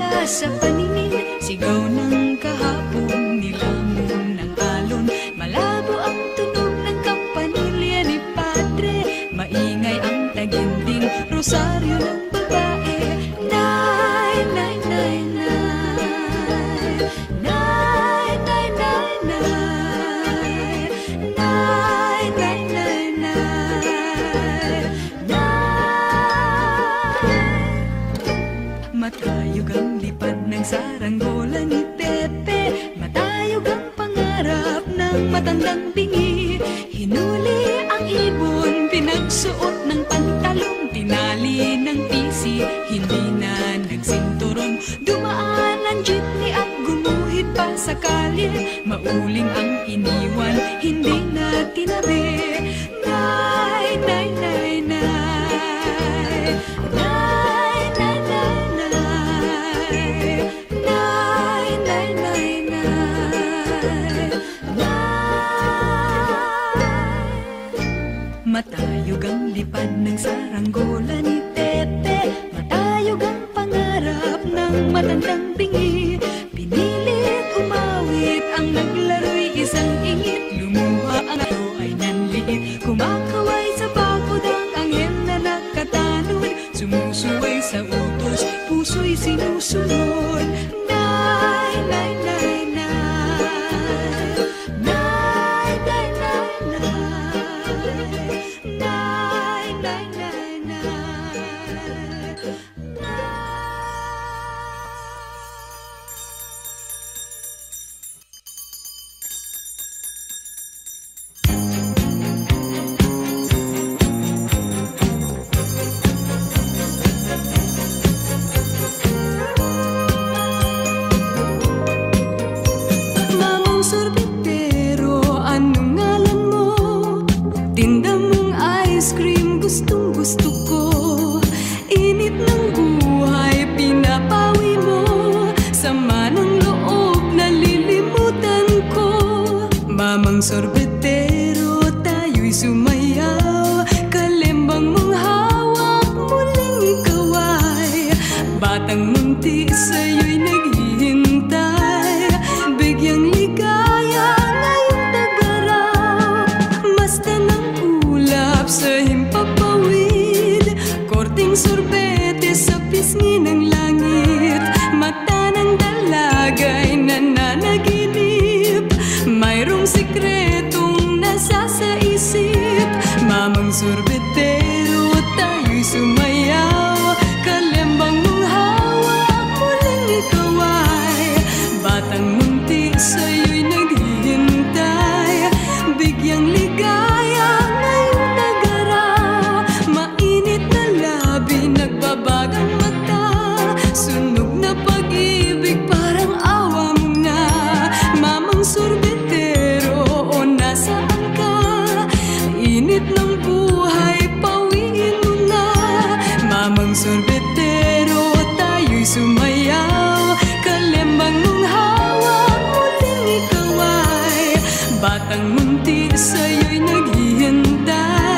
tila sa paningin, sigaw ng kahapon, nilamon ng alon. Malabo ang tunog ng kampanilya ni Padre, maingay ang taginding rosaryo ng babae. Nay, nay, nay, nay, nay, nay, nay, nay, nay, nay, nay, nay, nay. Matayog ang lipad ng saranggola ni Pepe, matayog ang pangarap ng matandang bingi. Hinuli ang ibon, pinagsuot ng pantalong, tinali ng pisi, hindi na nagsinturon. Dumaan ang jeepney at gumuhit pa sa kalye, mauling ang iniwan, hindi na tinabi. Nay, nay, nay, nay, nay, nay, nay, nay, nay, nay, nay, nay, nay. Matayog ang lipad ng saranggola ni Pepe, matayog ang pangarap ng matandang bingi. Pinilit umawit ang naglaro'y isang ingit, lumuha ang ito ay nanliit. Kumakaway sa bakod ang anghel na nakatanod, sumusuway sa utos, puso'y sinusunod. Nay, nay, nay, nay, nay, nay, nay, nay, nay, nay, nay, nay, nay. Mamang sorbetero, anong ngalan mo? Tinda mong ice cream, gustong gusto ko. Init ng buhay, pinapawi mo. Sama ng loob, nalilimutan ko. Mamang sorbetero, tayo'y sumayaw. Kalembang mong hawak, muling ikaw ay batang munti, sa'yo'y naghihintay. Bigyang ligaya ngayong tagaraw. Masta ng ulap sa himpapawid, korting sorbete sa pisngi ng langit. Mata ng dalaga'y nananaginip, mayroong sikretong nasa sa isip. Mamang sorbetero, tayo'y sumayaw. Kalembang mong hawak, muling ikaw ay batang munti, sa'yo'y naghihintay. Bigyang ligaya ngayong tagaraw. Mainit na labi, nagbabagang mata. Sunog na pag-ibig, parang awa mo na. Mamang sorbetero, o nasaan ka? Init ng buhay, pawiin mo na. Mamang sorbetero, tayo'y sumayaw. Kalembang mong hawak, muling ikaw ay batang munti, sa'yo'y naghihintay.